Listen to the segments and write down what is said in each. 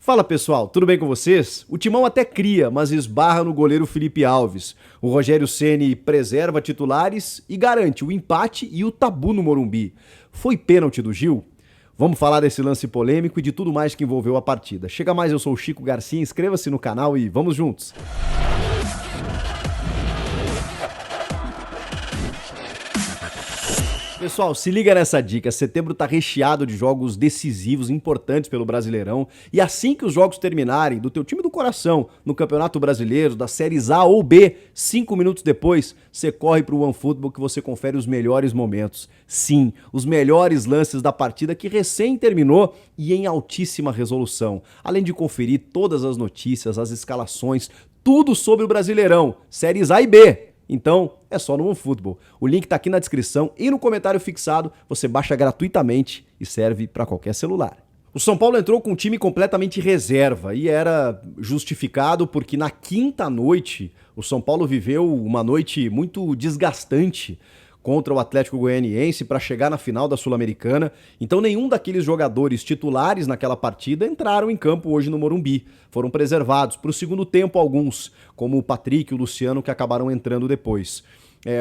Fala pessoal, tudo bem com vocês? O Timão até cria, mas esbarra no goleiro Felipe Alves. O Rogério Ceni preserva titulares e garante o empate e o tabu no Morumbi. Foi pênalti do Gil? Vamos falar desse lance polêmico e de tudo mais que envolveu a partida. Chega mais, eu sou o Chico Garcia, inscreva-se no canal e vamos juntos! Pessoal, se liga nessa dica, setembro tá recheado de jogos decisivos, importantes pelo Brasileirão, e assim que os jogos terminarem, do teu time do coração, no Campeonato Brasileiro, das séries A ou B, 5 minutos depois, você corre pro OneFootball que você confere os melhores momentos. Sim, os melhores lances da partida que recém terminou e em altíssima resolução, além de conferir todas as notícias, as escalações, tudo sobre o Brasileirão, séries A e B. Então, é só no OneFootball. O link tá aqui na descrição e no comentário fixado, você baixa gratuitamente e serve para qualquer celular. O São Paulo entrou com um time completamente reserva e era justificado porque na quinta noite o São Paulo viveu uma noite muito desgastante contra o Atlético Goianiense para chegar na final da Sul-Americana. Então nenhum daqueles jogadores titulares naquela partida entraram em campo hoje no Morumbi. Foram preservados para o segundo tempo alguns, como o Patrick e o Luciano, que acabaram entrando depois.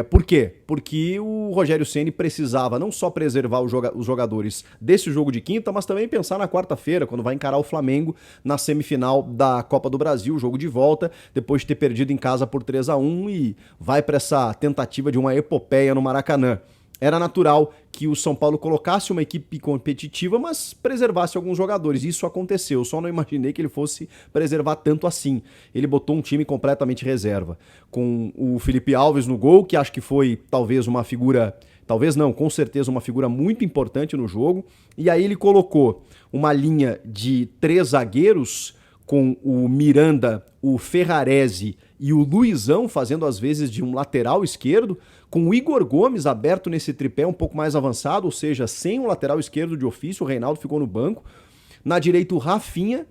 Por quê? Porque o Rogério Ceni precisava não só preservar os jogadores desse jogo de quinta, mas também pensar na quarta-feira, quando vai encarar o Flamengo na semifinal da Copa do Brasil, jogo de volta, depois de ter perdido em casa por 3-1 e vai para essa tentativa de uma epopeia no Maracanã. Era natural que o São Paulo colocasse uma equipe competitiva, mas preservasse alguns jogadores. Isso aconteceu, só não imaginei que ele fosse preservar tanto assim. Ele botou um time completamente reserva, com o Felipe Alves no gol, que acho que foi talvez uma figura, talvez não, com certeza uma figura muito importante no jogo. E aí ele colocou uma linha de 3 zagueiros, com o Miranda, o Ferrarese e o Luizão fazendo às vezes de um lateral esquerdo, com o Igor Gomes aberto nesse tripé um pouco mais avançado, ou seja, sem um lateral esquerdo de ofício, o Reinaldo ficou no banco. Na direita o Rafinha,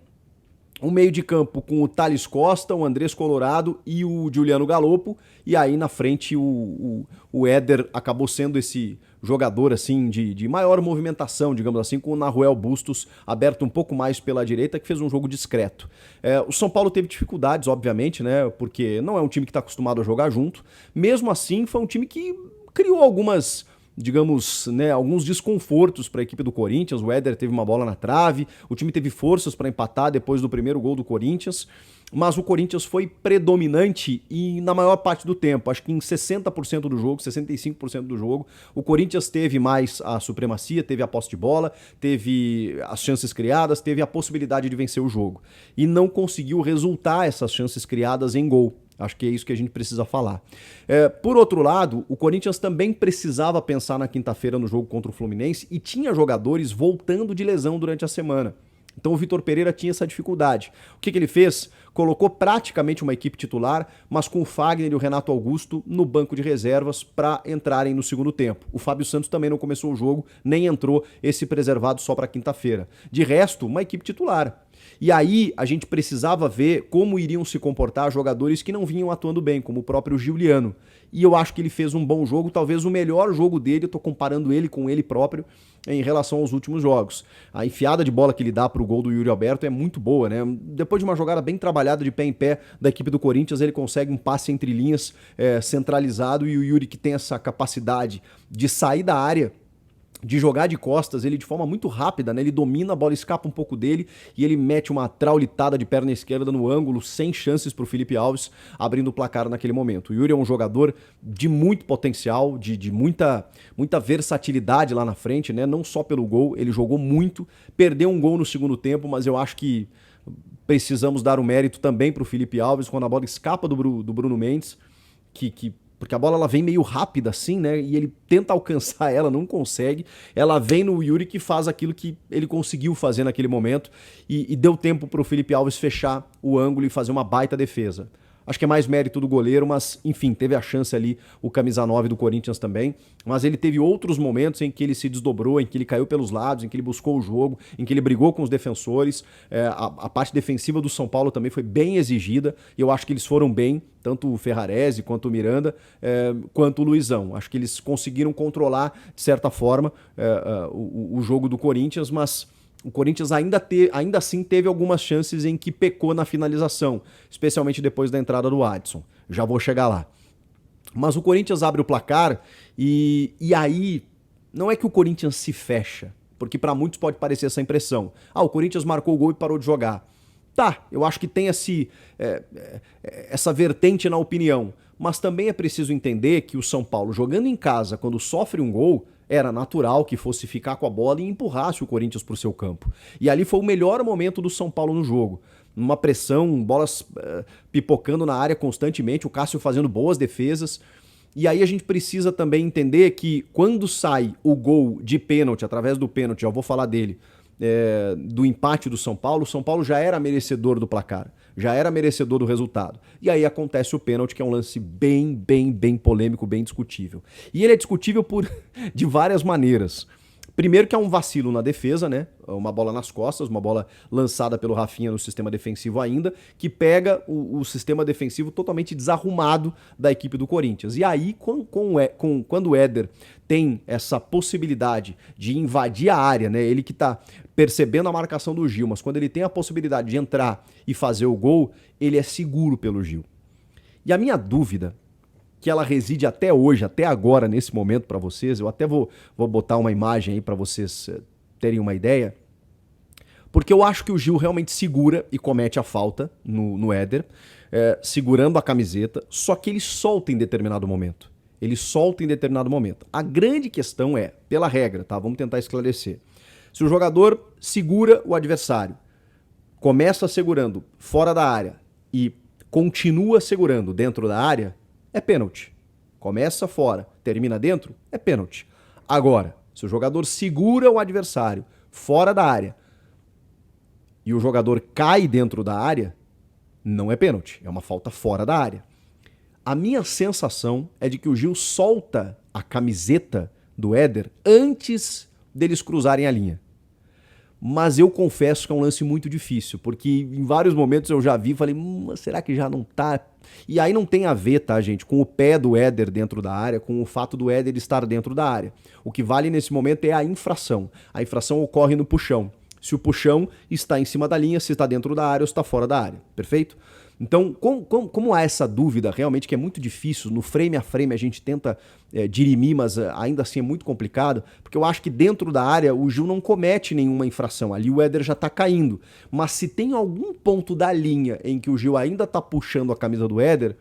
um meio de campo com o Thales Costa, o Andrés Colorado e o Giuliano Galopo, e aí na frente o Éder acabou sendo esse jogador assim de maior movimentação, digamos assim, com o Nahuel Bustos aberto um pouco mais pela direita, que fez um jogo discreto. O São Paulo teve dificuldades, obviamente, né, porque não é um time que está acostumado a jogar junto. Mesmo assim, foi um time que criou algumas, digamos, né, alguns desconfortos para a equipe do Corinthians. O Éder teve uma bola na trave, o time teve forças para empatar depois do primeiro gol do Corinthians, mas o Corinthians foi predominante e na maior parte do tempo, acho que em 60% do jogo, 65% do jogo, o Corinthians teve mais a supremacia, teve a posse de bola, teve as chances criadas, teve a possibilidade de vencer o jogo e não conseguiu resultar essas chances criadas em gol. Acho que é isso que a gente precisa falar. Por outro lado, o Corinthians também precisava pensar na quinta-feira no jogo contra o Fluminense e tinha jogadores voltando de lesão durante a semana. Então o Vitor Pereira tinha essa dificuldade. O que ele fez? Colocou praticamente uma equipe titular, mas com o Fagner e o Renato Augusto no banco de reservas para entrarem no segundo tempo. O Fábio Santos também não começou o jogo, nem entrou, esse preservado só para quinta-feira. De resto, uma equipe titular. E aí a gente precisava ver como iriam se comportar jogadores que não vinham atuando bem, como o próprio Giuliano. E eu acho que ele fez um bom jogo, talvez o melhor jogo dele, eu tô comparando ele com ele próprio em relação aos últimos jogos. A enfiada de bola que ele dá pro gol do Yuri Alberto é muito boa, né? Depois de uma jogada bem trabalhada de pé em pé da equipe do Corinthians, ele consegue um passe entre linhas centralizado, e o Yuri, que tem essa capacidade de sair da área, de jogar de costas, ele de forma muito rápida, né? Ele domina, a bola escapa um pouco dele e ele mete uma traulitada de perna esquerda no ângulo, sem chances para o Felipe Alves, abrindo o placar naquele momento. O Yuri é um jogador de muito potencial, de muita versatilidade lá na frente, né? Não só pelo gol, ele jogou muito, perdeu um gol no segundo tempo, mas eu acho que precisamos dar o mérito também para o Felipe Alves, quando a bola escapa do Bruno Mendes, porque a bola ela vem meio rápida assim, né? E ele tenta alcançar ela, não consegue. Ela vem no Yuri, que faz aquilo que ele conseguiu fazer naquele momento e deu tempo para o Felipe Alves fechar o ângulo e fazer uma baita defesa. Acho que é mais mérito do goleiro, mas enfim, teve a chance ali o camisa 9 do Corinthians também, mas ele teve outros momentos em que ele se desdobrou, em que ele caiu pelos lados, em que ele buscou o jogo, em que ele brigou com os defensores. A parte defensiva do São Paulo também foi bem exigida, e eu acho que eles foram bem, tanto o Ferrarese quanto o Miranda, quanto o Luizão. Acho que eles conseguiram controlar, de certa forma, o jogo do Corinthians, mas O Corinthians ainda assim teve algumas chances em que pecou na finalização, especialmente depois da entrada do Adson. Já vou chegar lá. Mas o Corinthians abre o placar e aí não é que o Corinthians se fecha, porque para muitos pode parecer essa impressão. O Corinthians marcou o gol e parou de jogar. Tá, eu acho que tem essa vertente na opinião, mas também é preciso entender que o São Paulo, jogando em casa, quando sofre um gol, era natural que fosse ficar com a bola e empurrasse o Corinthians para o seu campo. E ali foi o melhor momento do São Paulo no jogo. Uma pressão, bolas pipocando na área constantemente, o Cássio fazendo boas defesas. E aí a gente precisa também entender que quando sai o gol de pênalti, através do pênalti, já vou falar dele, do empate do São Paulo, o São Paulo já era merecedor do placar, já era merecedor do resultado. E aí acontece o pênalti, que é um lance bem polêmico, bem discutível. E ele é discutível de várias maneiras. Primeiro que é um vacilo na defesa, né? Uma bola nas costas, uma bola lançada pelo Rafinha no sistema defensivo ainda, que pega o sistema defensivo totalmente desarrumado da equipe do Corinthians. E aí, quando o Éder tem essa possibilidade de invadir a área, né? Ele que tá percebendo a marcação do Gil, mas quando ele tem a possibilidade de entrar e fazer o gol, ele é seguro pelo Gil. E a minha dúvida, que ela reside até hoje, até agora, nesse momento para vocês, eu até vou botar uma imagem aí para vocês terem uma ideia, porque eu acho que o Gil realmente segura e comete a falta no Éder, segurando a camiseta, só que ele solta em determinado momento. A grande questão é, pela regra, tá? Vamos tentar esclarecer. Se o jogador segura o adversário, começa segurando fora da área e continua segurando dentro da área, é pênalti. Começa fora, termina dentro, é pênalti. Agora, se o jogador segura o adversário fora da área e o jogador cai dentro da área, não é pênalti, é uma falta fora da área. A minha sensação é de que o Gil solta a camiseta do Éder antes deles cruzarem a linha. Mas eu confesso que é um lance muito difícil, porque em vários momentos eu já vi e falei, será que já não tá? E aí não tem a ver, tá, gente, com o pé do Éder dentro da área, com o fato do Éder estar dentro da área. O que vale nesse momento é a infração. A infração ocorre no puxão. Se o puxão está em cima da linha, se está dentro da área ou está fora da área, perfeito? Então, como há essa dúvida realmente que é muito difícil, no frame a frame a gente tenta dirimir, mas ainda assim é muito complicado, porque eu acho que dentro da área o Gil não comete nenhuma infração, ali o Éder já está caindo, mas se tem algum ponto da linha em que o Gil ainda está puxando a camisa do Éder,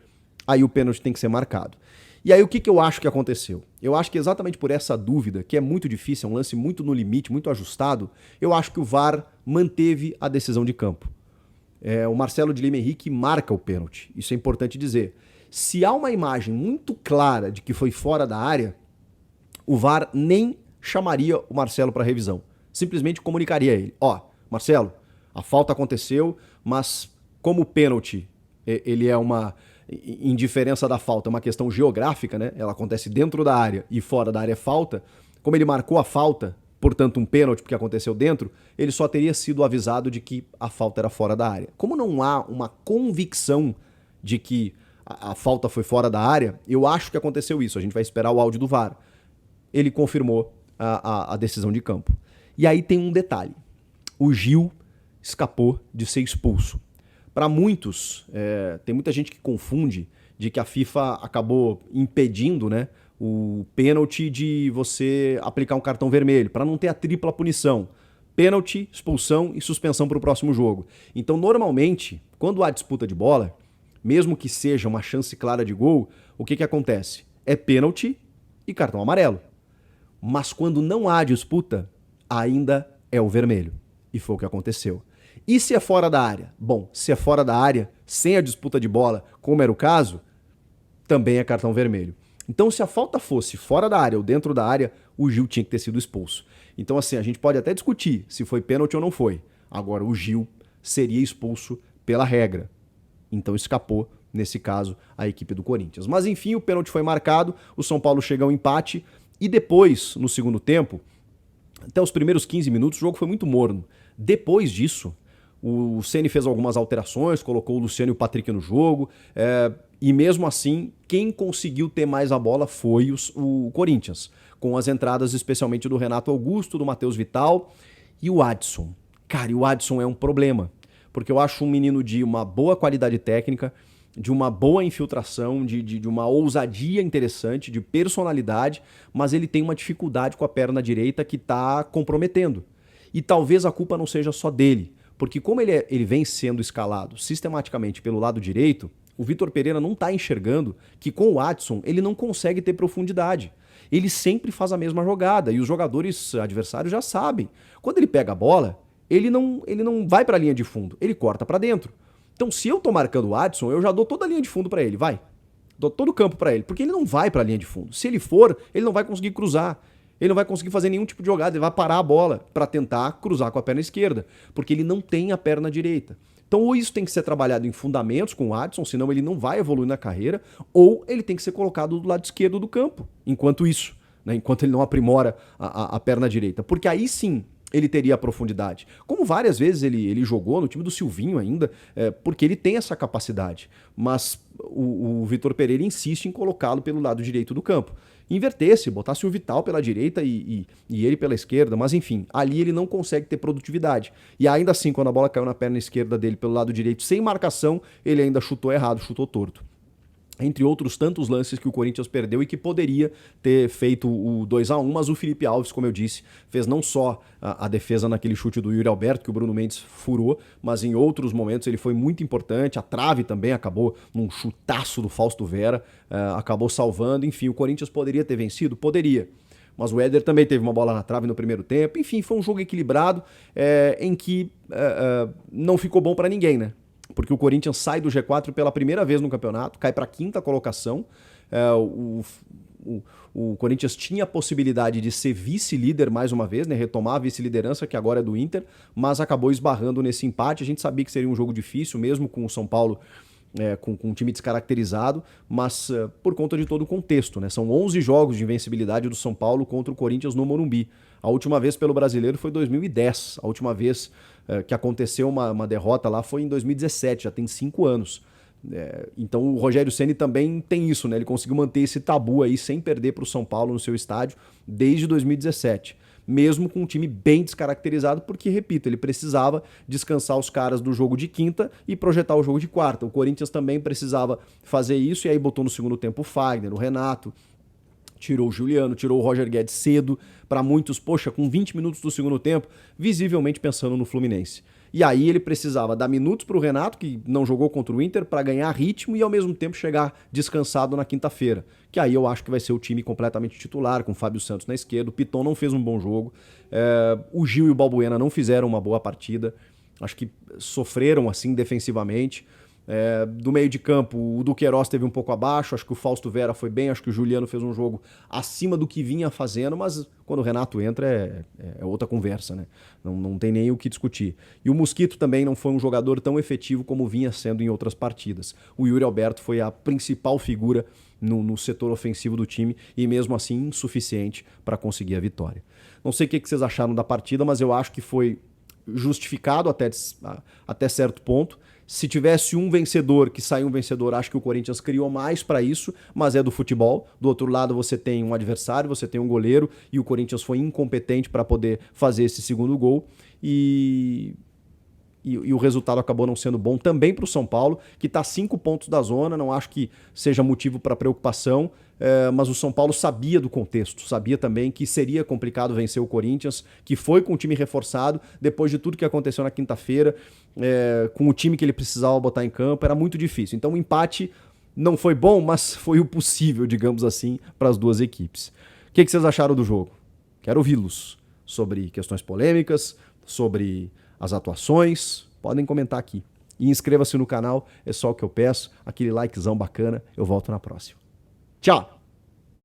aí o pênalti tem que ser marcado. E aí o que eu acho que aconteceu? Eu acho que exatamente por essa dúvida, que é muito difícil, é um lance muito no limite, muito ajustado, eu acho que o VAR manteve a decisão de campo. O Marcelo de Lima Henrique marca o pênalti. Isso é importante dizer. Se há uma imagem muito clara de que foi fora da área, o VAR nem chamaria o Marcelo para revisão. Simplesmente comunicaria a ele. Marcelo, a falta aconteceu, mas como o pênalti ele é uma indiferença da falta, é uma questão geográfica, né? Ela acontece dentro da área e fora da área é falta. Como ele marcou a falta, portanto um pênalti porque aconteceu dentro, ele só teria sido avisado de que a falta era fora da área. Como não há uma convicção de que a falta foi fora da área, eu acho que aconteceu isso. A gente vai esperar o áudio do VAR. Ele confirmou a decisão de campo. E aí tem um detalhe. O Gil escapou de ser expulso. Para muitos, tem muita gente que confunde de que a FIFA acabou impedindo, né, o pênalti de você aplicar um cartão vermelho, para não ter a tripla punição. Pênalti, expulsão e suspensão para o próximo jogo. Então, normalmente, quando há disputa de bola, mesmo que seja uma chance clara de gol, o que acontece? É pênalti e cartão amarelo. Mas quando não há disputa, ainda é o vermelho. E foi o que aconteceu. E se é fora da área? Bom, se é fora da área, sem a disputa de bola, como era o caso, também é cartão vermelho. Então, se a falta fosse fora da área ou dentro da área, o Gil tinha que ter sido expulso. Então, assim, a gente pode até discutir se foi pênalti ou não foi. Agora, o Gil seria expulso pela regra. Então, escapou, nesse caso, a equipe do Corinthians. Mas, enfim, o pênalti foi marcado, o São Paulo chega ao empate e depois, no segundo tempo, até os primeiros 15 minutos, o jogo foi muito morno. Depois disso, o Ceni fez algumas alterações, colocou o Luciano e o Patrick no jogo, e mesmo assim, quem conseguiu ter mais a bola foi o Corinthians, com as entradas especialmente do Renato Augusto, do Matheus Vital, E o Adson? Cara, e o Adson é um problema, porque eu acho um menino de uma boa qualidade técnica, de uma boa infiltração, de uma ousadia interessante, de personalidade, mas ele tem uma dificuldade com a perna direita que está comprometendo. E talvez a culpa não seja só dele, porque como ele vem sendo escalado sistematicamente pelo lado direito, o Vitor Pereira não está enxergando que com o Adson ele não consegue ter profundidade. Ele sempre faz a mesma jogada e os jogadores adversários já sabem. Quando ele pega a bola, ele não vai para a linha de fundo, ele corta para dentro. Então, se eu tô marcando o Adson, eu já dou toda a linha de fundo para ele, vai. Dou todo o campo para ele, porque ele não vai para a linha de fundo. Se ele for, ele não vai conseguir cruzar. Ele não vai conseguir fazer nenhum tipo de jogada, ele vai parar a bola para tentar cruzar com a perna esquerda, porque ele não tem a perna direita. Então, ou isso tem que ser trabalhado em fundamentos com o Adson, senão ele não vai evoluir na carreira, ou ele tem que ser colocado do lado esquerdo do campo, enquanto isso, né? Enquanto ele não aprimora a perna direita. Porque aí sim ele teria a profundidade. Como várias vezes ele jogou no time do Silvinho ainda, porque ele tem essa capacidade. Mas o Vitor Pereira insiste em colocá-lo pelo lado direito do campo. Invertesse, botasse o Vital pela direita e ele pela esquerda, mas enfim, ali ele não consegue ter produtividade. E ainda assim, quando a bola caiu na perna esquerda dele pelo lado direito, sem marcação, ele ainda chutou errado, chutou torto. Entre outros tantos lances que o Corinthians perdeu e que poderia ter feito o 2-1, mas o Felipe Alves, como eu disse, fez não só a defesa naquele chute do Yuri Alberto, que o Bruno Mendes furou, mas em outros momentos ele foi muito importante, a trave também acabou num chutaço do Fausto Vera, acabou salvando, enfim, o Corinthians poderia ter vencido? Poderia. Mas o Éder também teve uma bola na trave no primeiro tempo, enfim, foi um jogo equilibrado em que não ficou bom para ninguém, né? Porque o Corinthians sai do G4 pela primeira vez no campeonato, cai para a 5ª colocação. O Corinthians tinha a possibilidade de ser vice-líder mais uma vez, né, retomar a vice-liderança, que agora é do Inter, mas acabou esbarrando nesse empate. A gente sabia que seria um jogo difícil, mesmo com o São Paulo com um time descaracterizado, mas por conta de todo o contexto, né? São 11 jogos de invencibilidade do São Paulo contra o Corinthians no Morumbi. A última vez pelo Brasileiro foi 2010. A última vez que aconteceu uma derrota lá foi em 2017, já tem 5 anos. Então o Rogério Ceni também tem isso, né? Ele conseguiu manter esse tabu aí sem perder para o São Paulo no seu estádio desde 2017. Mesmo com um time bem descaracterizado, porque, repito, ele precisava descansar os caras do jogo de quinta e projetar o jogo de quarta. O Corinthians também precisava fazer isso, e aí botou no segundo tempo o Fagner, o Renato, tirou o Juliano, tirou o Roger Guedes cedo, para muitos, poxa, com 20 minutos do segundo tempo, visivelmente pensando no Fluminense. E aí ele precisava dar minutos para o Renato, que não jogou contra o Inter, para ganhar ritmo e ao mesmo tempo chegar descansado na quinta-feira. Que aí eu acho que vai ser o time completamente titular, com o Fábio Santos na esquerda. O Piton não fez um bom jogo. O Gil e o Balbuena não fizeram uma boa partida. Acho que sofreram assim defensivamente. Do meio de campo, o Duqueiroz teve um pouco abaixo, acho que o Fausto Vera foi bem, acho que o Juliano fez um jogo acima do que vinha fazendo, mas quando o Renato entra é outra conversa, né? Não tem nem o que discutir. E o Mosquito também não foi um jogador tão efetivo como vinha sendo em outras partidas. O Yuri Alberto foi a principal figura no setor ofensivo do time e mesmo assim insuficiente para conseguir a vitória. Não sei o que vocês acharam da partida, mas eu acho que foi justificado até certo ponto. Se tivesse um vencedor, que saiu um vencedor, acho que o Corinthians criou mais para isso, mas é do futebol. Do outro lado você tem um adversário, você tem um goleiro, e o Corinthians foi incompetente para poder fazer esse segundo gol. E o resultado acabou não sendo bom também para o São Paulo, que está a 5 pontos da zona, não acho que seja motivo para preocupação, mas o São Paulo sabia do contexto, sabia também que seria complicado vencer o Corinthians, que foi com o time reforçado, depois de tudo que aconteceu na quinta-feira, com o time que ele precisava botar em campo, era muito difícil. Então o empate não foi bom, mas foi o possível, digamos assim, para as duas equipes. O que vocês acharam do jogo? Quero ouvi-los sobre questões polêmicas, sobre as atuações, podem comentar aqui. E inscreva-se no canal, é só o que eu peço, aquele likezão bacana, eu volto na próxima. Tchau!